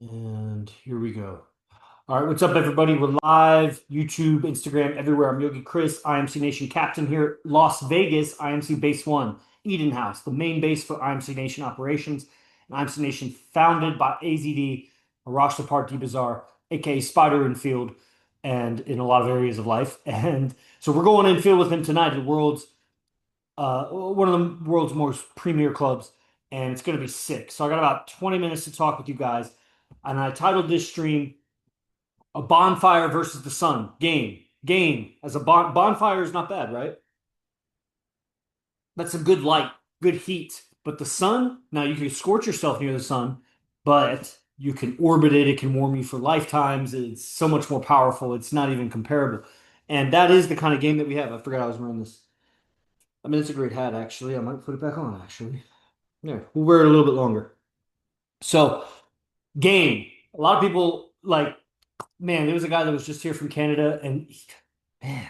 And here we go. All right, what's up, everybody? We're live, YouTube, Instagram, everywhere. I'm Yogi Chris, IMC Nation captain here, Las Vegas, IMC Base One, Eden House, the main base for IMC Nation operations. And IMC Nation founded by AZD, Arash Party Bazaar, aka Spider Infield, and in a lot of areas of life. And so we're going infield with him tonight, one of the world's most premier clubs, and it's going to be sick. So I got about 20 minutes to talk with you guys, and I titled this stream "A Bonfire versus the Sun." Game as a bonfire is not bad, right? That's some good light, good heat. But the sun, now you can scorch yourself near the sun, but you can orbit it. It can warm you for lifetimes. It's so much more powerful. It's not even comparable. And that is the kind of game that we have. I forgot I was wearing this. I mean, it's a great hat, actually. I might put it back on, actually. Yeah, we'll wear it a little bit longer. So, game. A lot of people like, man, there was a guy that was just here from Canada, and man,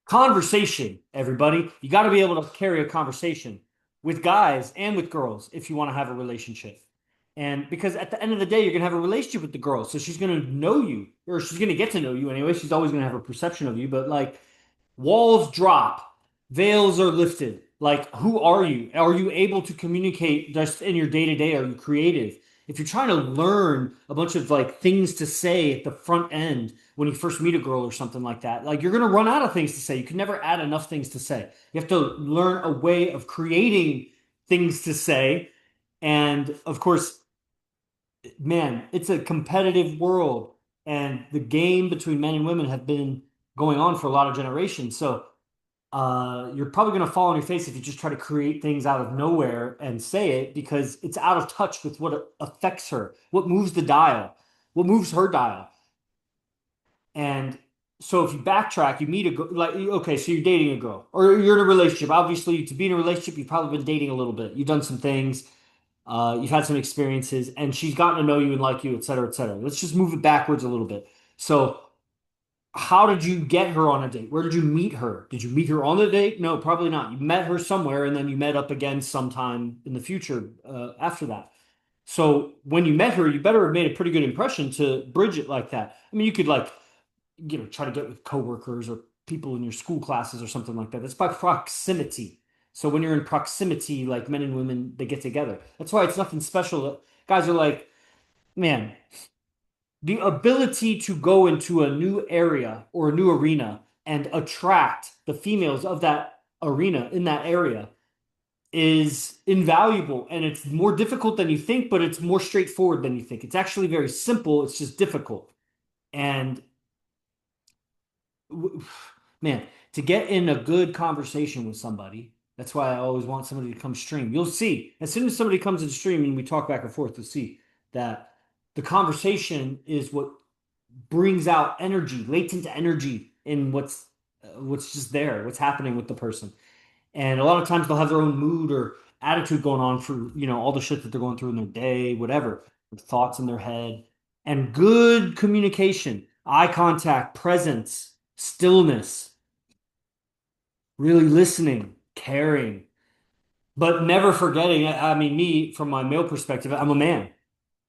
conversation, everybody. You got to be able to carry a conversation with guys and with girls if you want to have a relationship. And because at the end of the day, you're going to have a relationship with the girl. So she's going to know you, or she's going to get to know you anyway. She's always going to have a perception of you, but like, walls drop, veils are lifted. Like, who are you? Are you able to communicate just in your day to day? Are you creative? If you're trying to learn a bunch of like things to say at the front end when you first meet a girl or something like that, like you're gonna run out of things to say. You can never add enough things to say. You have to learn a way of creating things to say. And of course, man, it's a competitive world, and the game between men and women have been going on for a lot of generations. So you're probably going to fall on your face if you just try to create things out of nowhere and say it because it's out of touch with what affects her, what moves the dial, what moves her dial. And so if you backtrack, you meet a girl, like, okay, so you're dating a girl or you're in a relationship. Obviously, to be in a relationship, you've probably been dating a little bit. You've done some things, you've had some experiences, and she's gotten to know you and like you, et cetera, et cetera. Let's just move it backwards a little bit. So how did you get her on a date? Where did you meet her? Did you meet her on the date? No, probably not. You met her somewhere and then you met up again sometime in the future after that. So when you met her, you better have made a pretty good impression to bridge it like that. I mean, you could like, try to get with coworkers or people in your school classes or something like that. That's by proximity. So when you're in proximity, like men and women, they get together. That's why it's nothing special. Guys are like, man, the ability to go into a new area or a new arena and attract the females of that arena in that area is invaluable, and it's more difficult than you think, but it's more straightforward than you think. It's actually very simple, it's just difficult. And man, to get in a good conversation with somebody, that's why I always want somebody to come stream. You'll see, as soon as somebody comes in stream and we talk back and forth, you'll see that the conversation is what brings out energy, latent energy in what's just there, what's happening with the person. And a lot of times they'll have their own mood or attitude going on for, all the shit that they're going through in their day, whatever, thoughts in their head. And good communication, eye contact, presence, stillness, really listening, caring, but never forgetting. I mean, me, from my male perspective, I'm a man.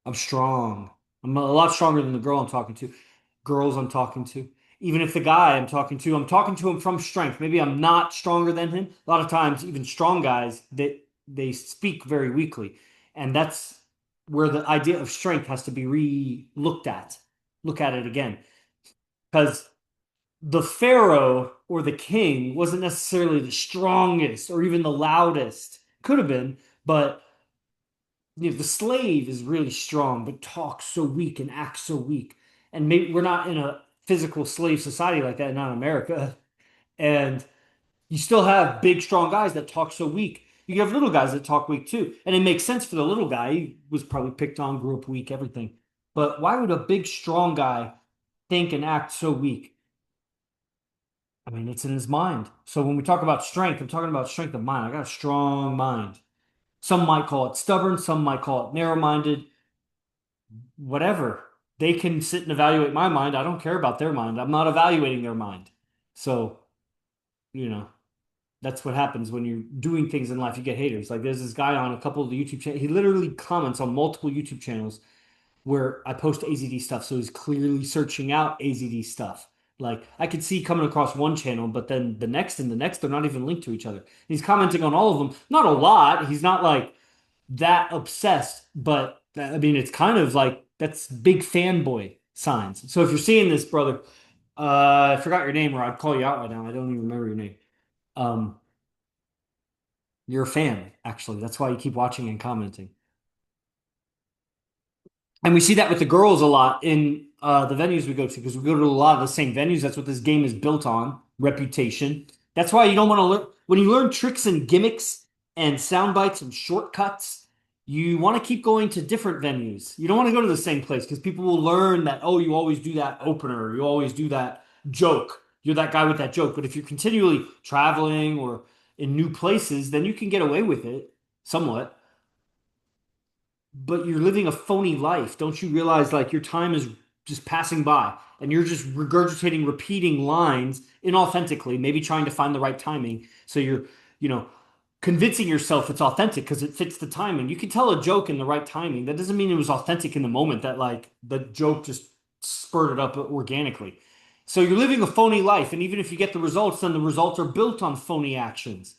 I'm strong. I'm a lot stronger than the girl I'm talking to, girls I'm talking to. Even if the guy I'm talking to him from strength. Maybe I'm not stronger than him. A lot of times, even strong guys, they speak very weakly. And that's where the idea of strength has to be re-looked at. Look at it again. Because the pharaoh or the king wasn't necessarily the strongest or even the loudest. Could have been, but the slave is really strong, but talks so weak and acts so weak. And maybe we're not in a physical slave society like that, not in America. And you still have big, strong guys that talk so weak. You have little guys that talk weak too. And it makes sense for the little guy. He was probably picked on, grew up weak, everything. But why would a big, strong guy think and act so weak? I mean, it's in his mind. So when we talk about strength, I'm talking about strength of mind. I got a strong mind. Some might call it stubborn, some might call it narrow-minded, whatever. They can sit and evaluate my mind. I don't care about their mind. I'm not evaluating their mind. So, you know. That's what happens when you're doing things in life. You get haters. Like there's this guy on a couple of the YouTube channels. He literally comments on multiple YouTube channels where I post AZD stuff. So he's clearly searching out AZD stuff. Like I could see coming across one channel, but then the next and the next, they're not even linked to each other. He's commenting on all of them. Not a lot. He's not like that obsessed, but I mean, it's kind of like that's big fanboy signs. So if you're seeing this, brother, I forgot your name, or I'd call you out right now. I don't even remember your name. Um, you're a fan, actually. That's why you keep watching and commenting. And we see that with the girls a lot in the venues we go to because we go to a lot of the same venues. That's what this game is built on, reputation. That's why you don't want to learn when you learn tricks and gimmicks and sound bites and shortcuts, you want to keep going to different venues. You don't want to go to the same place because people will learn that, oh, you always do that opener, you always do that joke. You're that guy with that joke. But if you're continually traveling or in new places, then you can get away with it somewhat, but you're living a phony life. Don't you realize like your time is just passing by and you're just regurgitating, repeating lines inauthentically, maybe trying to find the right timing. So you're, you know, convincing yourself it's authentic because it fits the timing. You can tell a joke in the right timing. That doesn't mean it was authentic in the moment that like the joke just spurted up organically. So you're living a phony life. And even if you get the results, then the results are built on phony actions.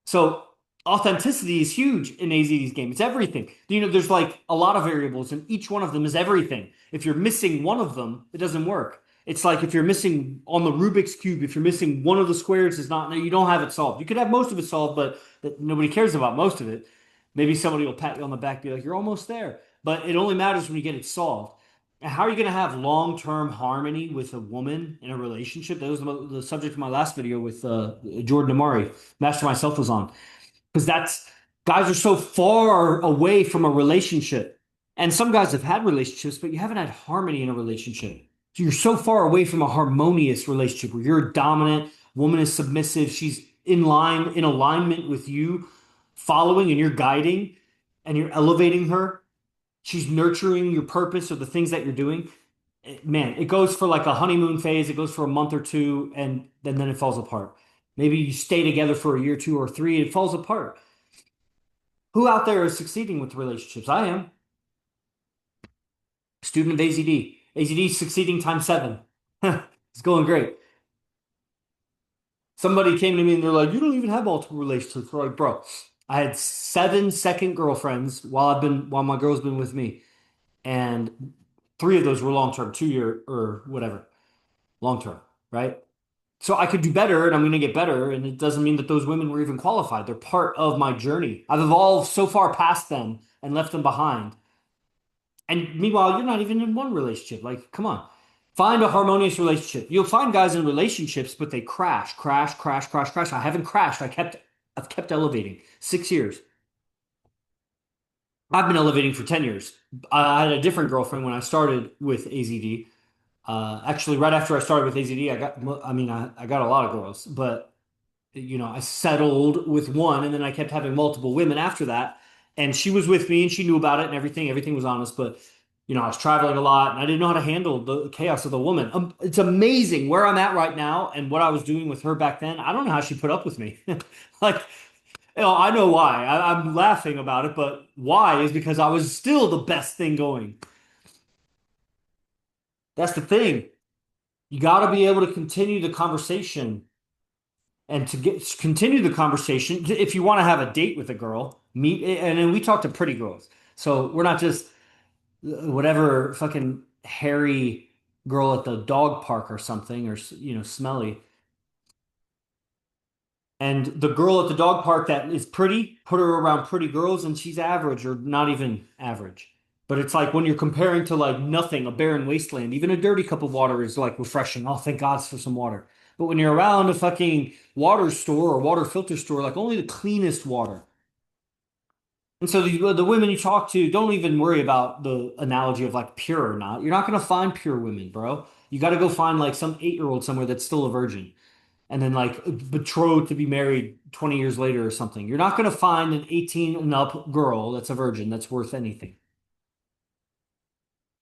So authenticity is huge in AZD's game. It's everything. You know, there's like a lot of variables, and each one of them is everything. If you're missing one of them, it doesn't work. It's like if you're missing on the Rubik's Cube, if you're missing one of the squares, is not, you don't have it solved. You could have most of it solved, but that nobody cares about most of it. Maybe somebody will pat you on the back, be like, you're almost there. But it only matters when you get it solved. And how are you going to have long-term harmony with a woman in a relationship? That was the subject of my last video with Jordan Amari. Master Myself was on because that's guys are so far away from a relationship. And some guys have had relationships, but you haven't had harmony in a relationship. So you're so far away from a harmonious relationship where you're dominant, woman is submissive, she's in line, in alignment with you, following and you're guiding and you're elevating her. She's nurturing your purpose or the things that you're doing. Man, it goes for like a honeymoon phase, it goes for a month or two, and then it falls apart. Maybe you stay together for a year, two, or three, it falls apart. Who out there is succeeding with relationships? I am. Student of AZD. AZD is succeeding times seven. It's going great. Somebody came to me and they're like, you don't even have multiple relationships. We're like, bro, I had seven second girlfriends while my girl's been with me. And three of those were long term, 2 year or whatever, long term, right? So I could do better and I'm going to get better. And it doesn't mean that those women were even qualified. They're part of my journey. I've evolved so far past them and left them behind. And meanwhile, you're not even in one relationship. Like, come on. Find a harmonious relationship. You'll find guys in relationships, but they crash, crash, crash, crash, crash. I haven't crashed. I've kept elevating. 6 years. I've been elevating for 10 years. I had a different girlfriend when I started with AZD. Actually, right after I started with AZD, I got a lot of girls, but I settled with one and then I kept having multiple women after that. And she was with me and she knew about it and everything. Everything was honest, but I was traveling a lot and I didn't know how to handle the chaos of the woman. It's amazing where I'm at right now and what I was doing with her back then. I don't know how she put up with me. Like, I know why. I'm laughing about it, but why is because I was still the best thing going. That's the thing. You got to be able to continue the conversation and to continue the conversation if you want to have a date with a girl meet and then we talk to pretty girls, so we're not just whatever fucking hairy girl at the dog park or something, or smelly. And the girl at the dog park that is pretty, put her around pretty girls and she's average or not even average. But it's like when you're comparing to like nothing, a barren wasteland, even a dirty cup of water is like refreshing. Oh, thank God for some water. But when you're around a fucking water store or water filter store, like only the cleanest water. And so the women you talk to, don't even worry about the analogy of like pure or not. You're not going to find pure women, bro. You got to go find like some 8-year-old somewhere that's still a virgin and then like betrothed to be married 20 years later or something. You're not going to find an 18 and up girl that's a virgin that's worth anything.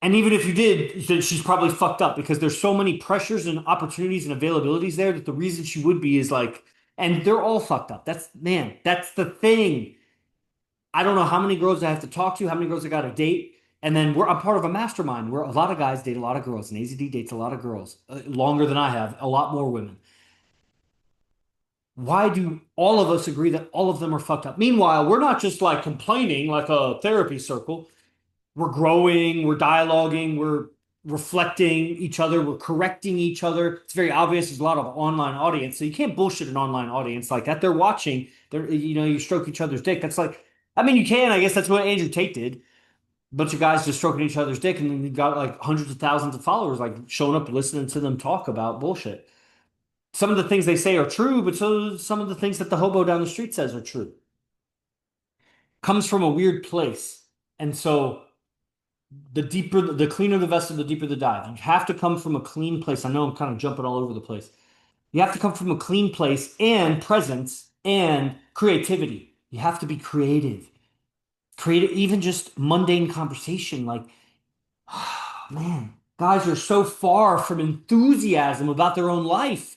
And even if you did, then she's probably fucked up because there's so many pressures and opportunities and availabilities there that the reason she would be is like And they're all fucked up. That's, man, that's the thing. I don't know how many girls I have to talk to, how many girls I got to date. And then I'm part of a mastermind where a lot of guys date a lot of girls, and AZD dates a lot of girls, longer than I have, a lot more women. Why do all of us agree that all of them are fucked up? Meanwhile, we're not just like complaining like a therapy circle. We're growing, we're dialoguing, we're reflecting each other, we're correcting each other. It's very obvious there's a lot of online audience, so you can't bullshit an online audience like that. They're watching, you stroke each other's dick. That's like, I mean, you can, I guess that's what Andrew Tate did. A bunch of guys just stroking each other's dick, and then you got like hundreds of thousands of followers, like showing up listening to them talk about bullshit. Some of the things they say are true, but so some of the things that the hobo down the street says are true. Comes from a weird place. And so the deeper, the cleaner the vessel, the deeper the dive. You have to come from a clean place. I know I'm kind of jumping all over the place. You have to come from a clean place and presence and creativity. You have to be creative. Creative, even just mundane conversation. Like, man, guys are so far from enthusiasm about their own life.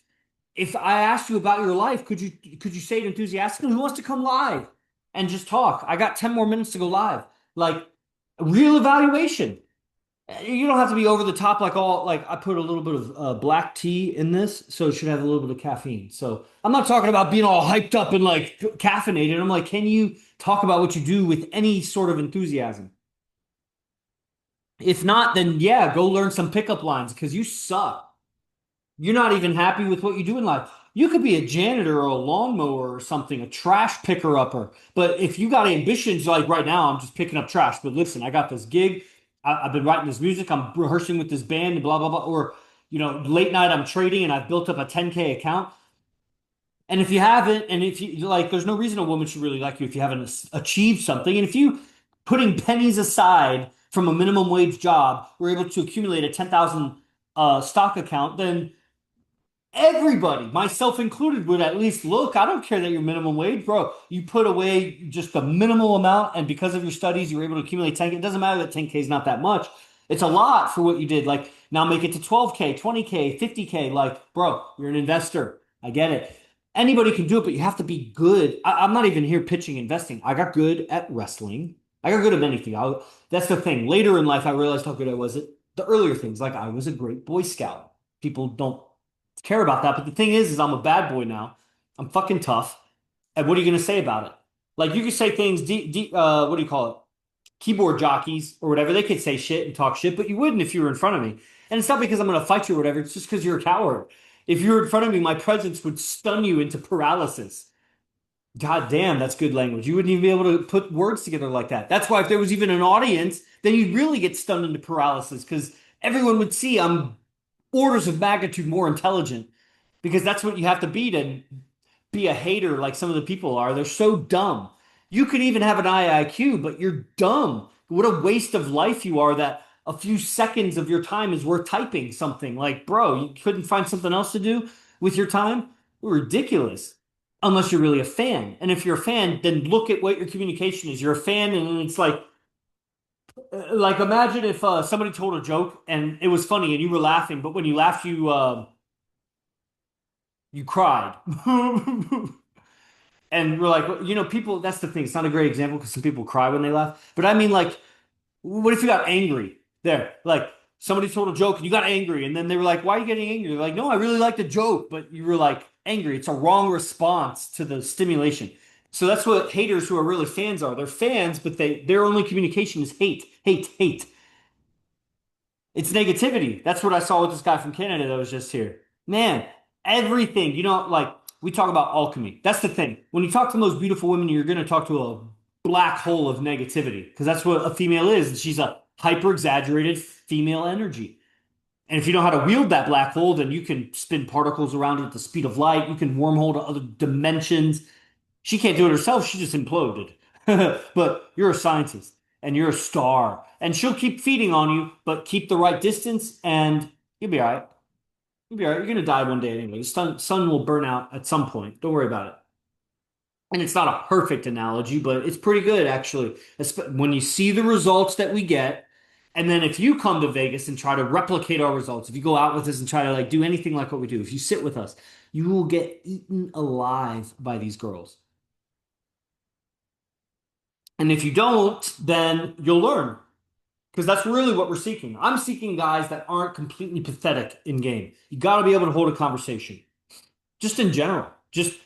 If I asked you about your life, could you say it enthusiastically? Who wants to come live and just talk? I got 10 more minutes to go live. Like, real evaluation. You don't have to be over the top like all like I put a little bit of black tea in this, so it should have a little bit of caffeine. So I'm not talking about being all hyped up and like caffeinated. I'm like, can you talk about what you do with any sort of enthusiasm? If not, then yeah, go learn some pickup lines because you suck. You're not even happy with what you do in life. You could be a janitor or a lawnmower or something, a trash picker upper. But if you got ambitions like right now, I'm just picking up trash. But listen, I got this gig. I've been writing this music. I'm rehearsing with this band and blah, blah, blah. Or, late night I'm trading and I've built up a 10K account. And if you haven't, and if you like, there's no reason a woman should really like you if you haven't achieved something. And if you putting pennies aside from a minimum wage job were able to accumulate a 10,000 stock account, then everybody, myself included, would at least look. I don't care that you're minimum wage, bro. You put away just the minimal amount, and because of your studies, you were able to accumulate 10K. It doesn't matter that 10K is not that much. It's a lot for what you did. Like, now make it to 12K, 20K, 50K. Like, bro, you're an investor. I get it. Anybody can do it, but you have to be good. I'm not even here pitching investing. I got good at wrestling. I got good at anything. That's the thing. Later in life, I realized how good I was at the earlier things. Like, I was a great Boy Scout. People don't care about that. But the thing is I'm a bad boy now. I'm fucking tough. And what are you going to say about it? Like, you could say things, what do you call it? Keyboard jockeys or whatever. They could say shit and talk shit, but you wouldn't if you were in front of me. And it's not because I'm going to fight you or whatever. It's just because you're a coward. If you were in front of me, my presence would stun you into paralysis. God damn, that's good language. You wouldn't even be able to put words together like that. That's why if there was even an audience, then you'd really get stunned into paralysis because everyone would see I'm orders of magnitude more intelligent because that's what you have to be a hater like some of the people are. They're so dumb. You could even have an IIQ, but you're dumb. What a waste of life you are that a few seconds of your time is worth typing something. Like, bro, you couldn't find something else to do with your time? Ridiculous. Unless you're really a fan. And if you're a fan, then look at what your communication is. You're a fan, and it's like imagine if somebody told a joke and it was funny and you were laughing, but when you laughed, you cried. And we're like, well, people. That's the thing. It's not a great example because some people cry when they laugh. But I mean, like, what if you got angry? There, like somebody told a joke and you got angry, and then they were like, "Why are you getting angry?" They're like, "No, I really liked the joke," but you were like angry. It's a wrong response to the stimulation. So that's what haters who are really fans are. They're fans, but their only communication is hate, hate, hate. It's negativity. That's what I saw with this guy from Canada that was just here. Man, everything, like we talk about alchemy. That's the thing. When you talk to the most beautiful women, you're going to talk to a black hole of negativity because that's what a female is. She's a hyper exaggerated female energy. And if you know how to wield that black hole, then you can spin particles around it at the speed of light. You can wormhole to other dimensions. She can't do it herself. She just imploded. But you're a scientist and you're a star. And she'll keep feeding on you, but keep the right distance and you'll be all right. You'll be all right. You're going to die one day anyway. The sun will burn out at some point. Don't worry about it. And it's not a perfect analogy, but it's pretty good actually. When you see the results that we get, and then if you come to Vegas and try to replicate our results, if you go out with us and try to like do anything like what we do, if you sit with us, You will get eaten alive by these girls. And if you don't, then you'll learn. Because that's really what we're seeking. I'm seeking guys that aren't completely pathetic in game. You got to be able to hold a conversation. Just in general. Just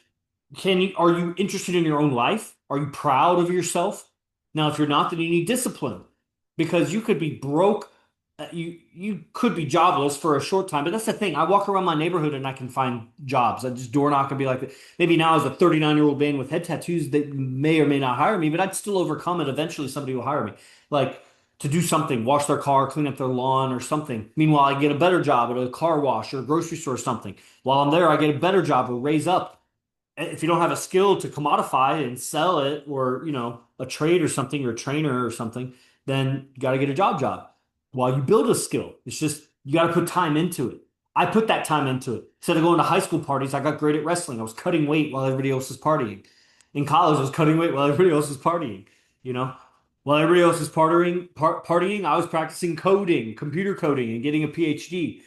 are you interested in your own life? Are you proud of yourself? Now, if you're not, then you need discipline because you could be broke. You could be jobless for a short time, but that's the thing. I walk around my neighborhood and I can find jobs. I just door knock and be like, maybe now as a 39-year-old man with head tattoos, they may or may not hire me, but I'd still overcome it. Eventually, somebody will hire me, like to do something, wash their car, clean up their lawn, or something. Meanwhile, I get a better job at a car wash or a grocery store or something. While I'm there, I get a better job or raise up if you don't have a skill to commodify and sell it or a trade or something or a trainer or something, then you got to get a job while you build a skill. It's just you got to put time into it. I put that time into it. Instead of going to high school parties, I got great at wrestling. I was cutting weight while everybody else was partying. In college, I was cutting weight while everybody else was partying. you know while everybody else was partying, I was practicing coding, computer coding, and getting a PhD.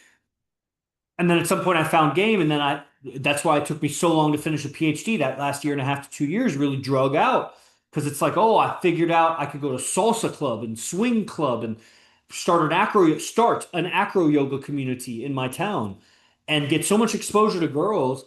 And then at some point I found game, and then that's why it took me so long to finish a PhD. That last year and a half to 2 years really drug out because it's like, oh, I figured out I could go to salsa club and swing club and start an acro yoga community in my town and get so much exposure to girls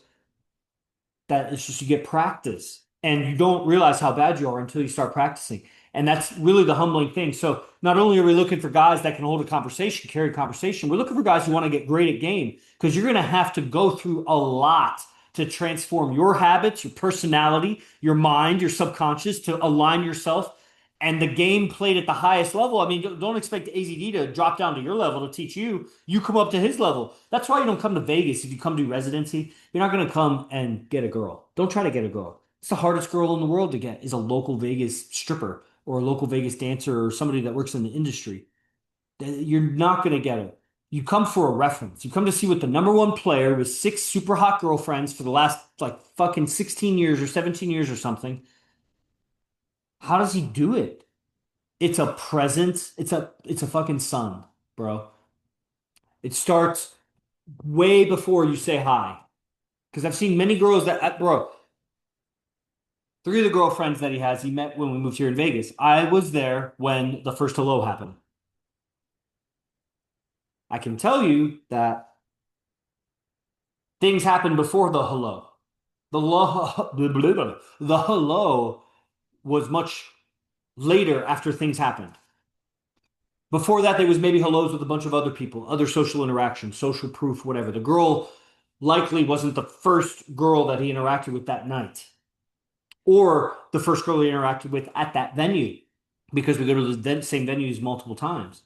that it's just you get practice and you don't realize how bad you are until you start practicing. And that's really the humbling thing. So not only are we looking for guys that can hold a conversation, carry a conversation, we're looking for guys who want to get great at game because you're going to have to go through a lot to transform your habits, your personality, your mind, your subconscious to align yourself and the game played at the highest level. I mean, don't expect AZD to drop down to your level to teach you. You come up to his level. That's why you don't come to Vegas. If you come do residency, you're not going to come and get a girl. Don't try to get a girl. It's the hardest girl in the world to get is a local Vegas stripper or a local Vegas dancer or somebody that works in the industry. You're not going to get her. You come for a reference. You come to see what the number one player with six super hot girlfriends for the last like fucking 16 years or 17 years or something. How does he do it? It's a presence. It's a fucking sun, bro. It starts way before you say hi. Because I've seen many girls bro, three of the girlfriends that he has, he met when we moved here in Vegas. I was there when the first hello happened. I can tell you that things happened before the hello. The hello was much later after things happened. Before that, there was maybe hellos with a bunch of other people, other social interactions, social proof, whatever. The girl likely wasn't the first girl that he interacted with that night or the first girl he interacted with at that venue because we go to the same venues multiple times.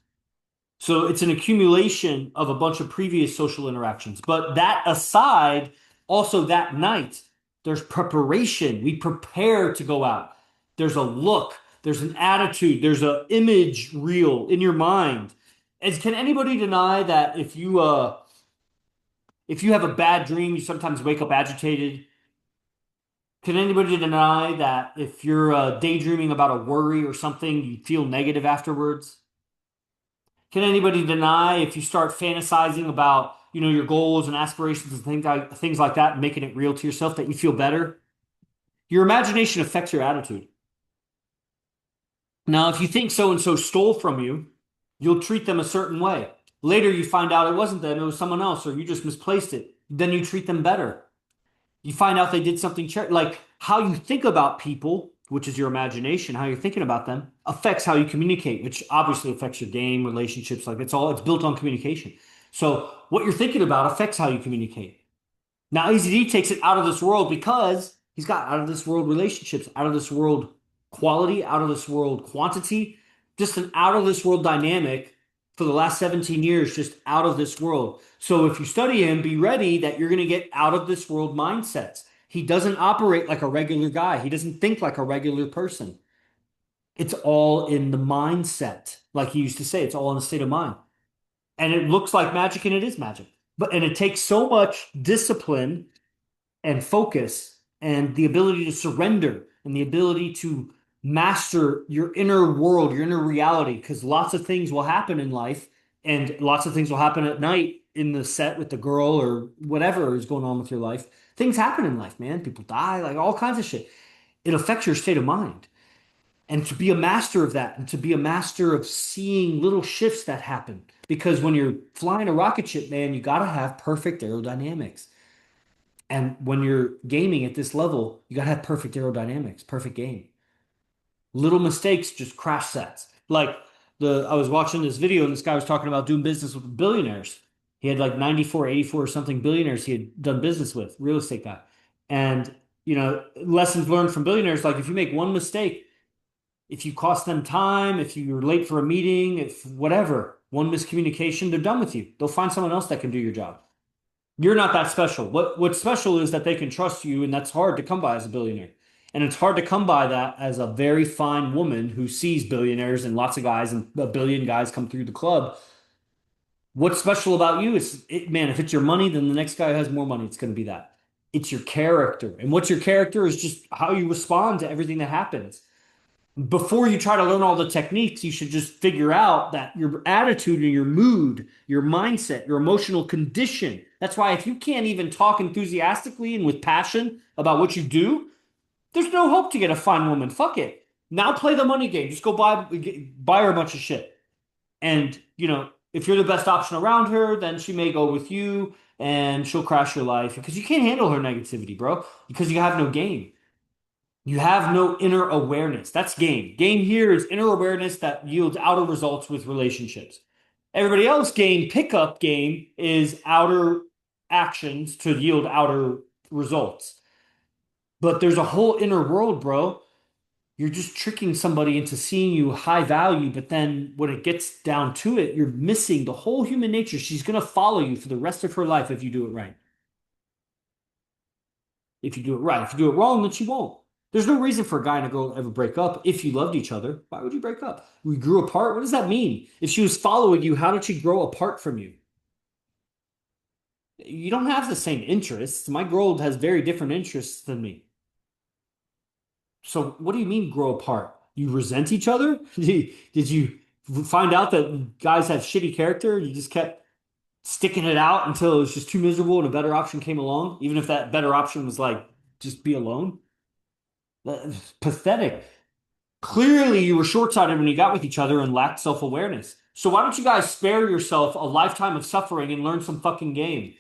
So it's an accumulation of a bunch of previous social interactions. But that aside, also that night, there's preparation. We prepare to go out. There's a look, there's an attitude, there's an image reel in your mind. Can anybody deny that if you have a bad dream, you sometimes wake up agitated? Can anybody deny that if you're daydreaming about a worry or something, you feel negative afterwards? Can anybody deny if you start fantasizing about, your goals and aspirations and things like that and making it real to yourself that you feel better? Your imagination affects your attitude. Now, if you think so and so stole from you, you'll treat them a certain way. Later, you find out it wasn't them, it was someone else, or you just misplaced it. Then you treat them better. You find out they did something like how you think about people, which is your imagination, how you're thinking about them, affects how you communicate, which obviously affects your game, relationships. Like it's built on communication. So what you're thinking about affects how you communicate. Now, AZD takes it out of this world because he's got out of this world relationships, out of this world quality, out of this world quantity, just an out of this world dynamic for the last 17 years, just out of this world. So if you study him, be ready that you're going to get out of this world mindsets. He doesn't operate like a regular guy. He doesn't think like a regular person. It's all in the mindset. Like he used to say, it's all in the state of mind. And it looks like magic and it is magic. And it takes so much discipline and focus and the ability to surrender and the ability to master your inner world, your inner reality, because lots of things will happen in life and lots of things will happen at night in the set with the girl or whatever is going on with your life, things happen in life, man. People die, like all kinds of shit. It affects your state of mind. And to be a master of that and to be a master of seeing little shifts that happen. Because when you're flying a rocket ship, man, you got to have perfect aerodynamics. And when you're gaming at this level, you got to have perfect aerodynamics, perfect game. Little mistakes just crash sets. Like I was watching this video and this guy was talking about doing business with billionaires. He had like 94, 84 or something billionaires he had done business with, real estate guy. And, lessons learned from billionaires, like if you make one mistake, if you cost them time, if you're late for a meeting, if whatever, one miscommunication, they're done with you. They'll find someone else that can do your job. You're not that special. What's special is that they can trust you, and that's hard to come by as a billionaire. And it's hard to come by that as a very fine woman who sees billionaires and lots of guys and a billion guys come through the club. What's special about you is, man, if it's your money, then the next guy who has more money, it's going to be that. It's your character. And what's your character is just how you respond to everything that happens. Before you try to learn all the techniques, you should just figure out that your attitude and your mood, your mindset, your emotional condition. That's why if you can't even talk enthusiastically and with passion about what you do, there's no hope to get a fine woman. Fuck it. Now play the money game. Just go buy her a bunch of shit. And, if you're the best option around her, then she may go with you and she'll crash your life because you can't handle her negativity, bro, because you have no game. You have no inner awareness. That's game. Game here is inner awareness that yields outer results with relationships. Everybody else game, pickup game, is outer actions to yield outer results. But there's a whole inner world, bro. You're just tricking somebody into seeing you high value, but then when it gets down to it, you're missing the whole human nature. She's going to follow you for the rest of her life if you do it right. If you do it right. If you do it wrong, then she won't. There's no reason for a guy and a girl to ever break up if you loved each other. Why would you break up? We grew apart. What does that mean? If she was following you, how did she grow apart from you? You don't have the same interests. My girl has very different interests than me. So what do you mean grow apart? You resent each other? Did you find out that guys have shitty character? You just kept sticking it out until it was just too miserable and a better option came along, even if that better option was like just be alone? That's pathetic. Clearly, you were short-sighted when you got with each other and lacked self-awareness. So why don't you guys spare yourself a lifetime of suffering and learn some fucking game?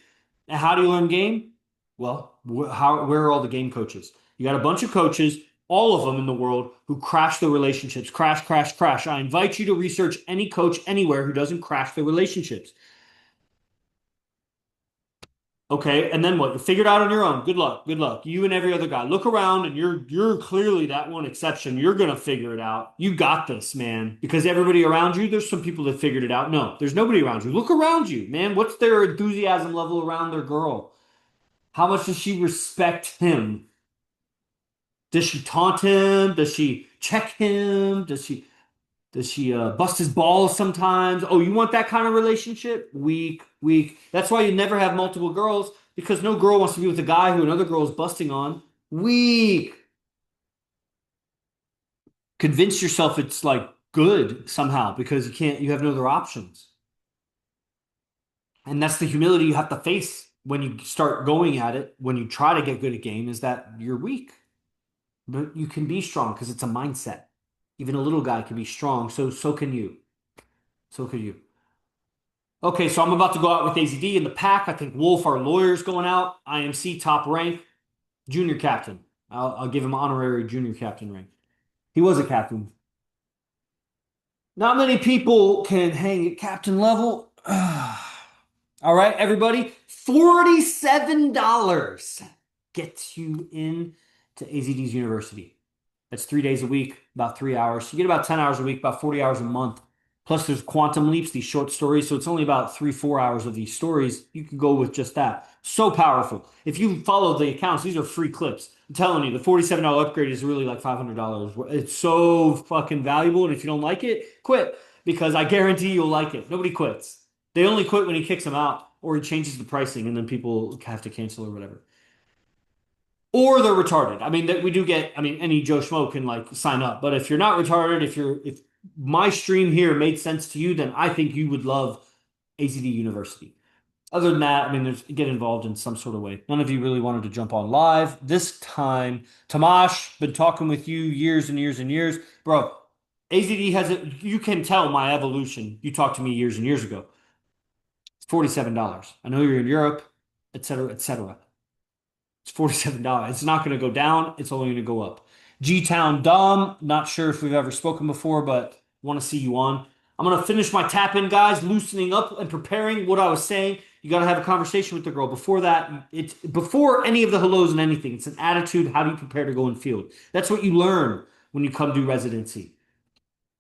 And how do you learn game? Well, where are all the game coaches? You got a bunch of coaches, all of them in the world, who crash their relationships. Crash, crash, crash. I invite you to research any coach anywhere who doesn't crash their relationships. Okay, and then what? You figure it out on your own. Good luck. Good luck. You and every other guy. Look around and you're clearly that one exception. You're gonna figure it out. You got this, man. Because everybody around you, there's some people that figured it out. No, there's nobody around you. Look around you, man. What's their enthusiasm level around their girl? How much does she respect him? Does she taunt him? Does she check him? Does she bust his balls sometimes? Oh, you want that kind of relationship? Weak, weak. That's why you never have multiple girls because no girl wants to be with a guy who another girl is busting on. Weak. Convince yourself it's like good somehow because you have no other options. And that's the humility you have to face when you start going at it, when you try to get good at game, is that you're weak. But you can be strong because it's a mindset. Even a little guy can be strong, so can you. So could you. Okay, so I'm about to go out with AZD in the pack. I think Wolf, our lawyer's going out. IMC top rank, junior captain. I'll give him honorary junior captain rank. He was a captain. Not many people can hang at captain level. All right, everybody. $47 gets you in to AZD's university. That's 3 days a week, about 3 hours. You get about 10 hours a week, about 40 hours a month. Plus, there's quantum leaps, these short stories. So it's only about 3, 4 hours of these stories. You can go with just that. So powerful. If you follow the accounts, these are free clips. I'm telling you, the $47 upgrade is really like $500. It's so fucking valuable. And if you don't like it, quit. Because I guarantee you'll like it. Nobody quits. They only quit when he kicks them out or he changes the pricing and then people have to cancel or whatever. Or they're retarded. I mean, we do get, I mean, any Joe Schmo can like sign up. But if you're not retarded, if my stream here made sense to you, then I think you would love AZD University. Other than that, I mean, there's get involved in some sort of way. None of you really wanted to jump on live this time. Tamash, been talking with you years and years and years, bro. AZD has a. You can tell my evolution. You talked to me years and years ago. It's $47. I know you're in Europe, et cetera, et cetera. It's $47. It's not going to go down. It's only going to go up. G-Town Dom, not sure if we've ever spoken before, but want to see you on. I'm going to finish my tap in, guys, loosening up and preparing what I was saying. You got to have a conversation with the girl. Before that, it's before any of the hellos and anything. It's an attitude. How do you prepare to go in field? That's what you learn when you come do residency.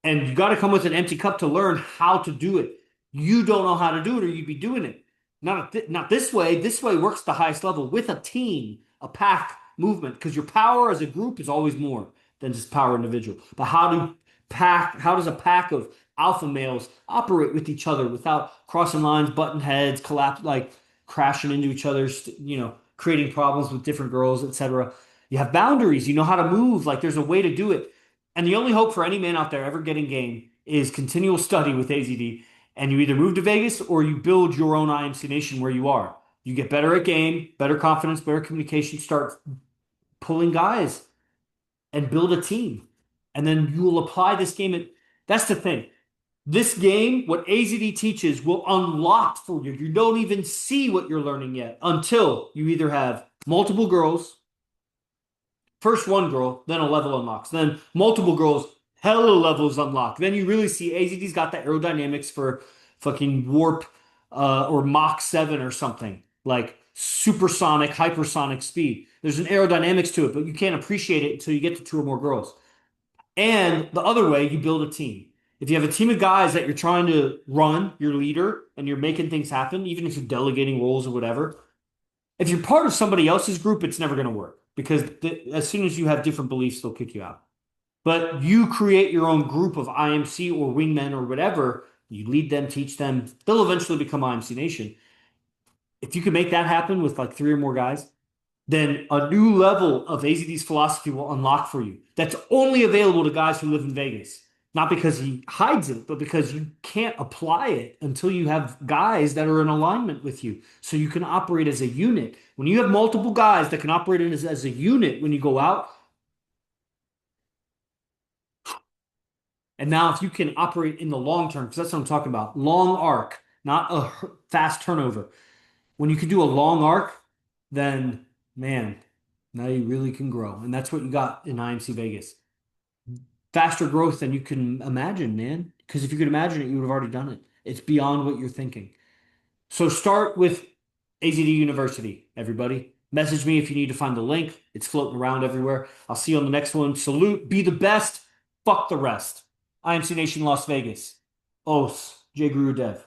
And you got to come with an empty cup to learn how to do it. You don't know how to do it, or you'd be doing it. Not this way. This way works the highest level with a team, a pack movement, because your power as a group is always more than just power individual. But how does a pack of alpha males operate with each other without crossing lines, button heads, collapse, like crashing into each other, creating problems with different girls, etc. You have boundaries. You know how to move. Like there's a way to do it. And the only hope for any man out there ever getting game is continual study with AZD. And you either move to Vegas or you build your own IMC Nation where you are. You get better at game, better confidence, better communication, start pulling guys and build a team. And then you will apply this game. That's the thing. This game, what AZD teaches, will unlock for you. You don't even see what you're learning yet until you either have multiple girls, first one girl, then a level unlocks, then multiple girls, hella levels unlocked. Then you really see AZD's got the aerodynamics for fucking warp or Mach 7 or something, like supersonic, hypersonic speed. There's an aerodynamics to it, but you can't appreciate it until you get to two or more girls. And the other way, you build a team. If you have a team of guys that you're trying to run, your leader, and you're making things happen, even if you're delegating roles or whatever, if you're part of somebody else's group, it's never going to work because as soon as you have different beliefs, they'll kick you out. But you create your own group of IMC or wingmen or whatever, you lead them, teach them, they'll eventually become IMC Nation. If you can make that happen with like three or more guys, then a new level of AZD's philosophy will unlock for you. That's only available to guys who live in Vegas. Not because he hides it, but because you can't apply it until you have guys that are in alignment with you. So you can operate as a unit. When you have multiple guys that can operate as a unit when you go out, and now if you can operate in the long term, because that's what I'm talking about, long arc, not a fast turnover. When you can do a long arc, then man, now you really can grow. And that's what you got in IMC Vegas. Faster growth than you can imagine, man. Because if you could imagine it, you would have already done it. It's beyond what you're thinking. So start with AZD University, everybody. Message me if you need to find the link. It's floating around everywhere. I'll see you on the next one. Salute. Be the best. Fuck the rest. IMC Nation Las Vegas. Os. J. Guru Dev.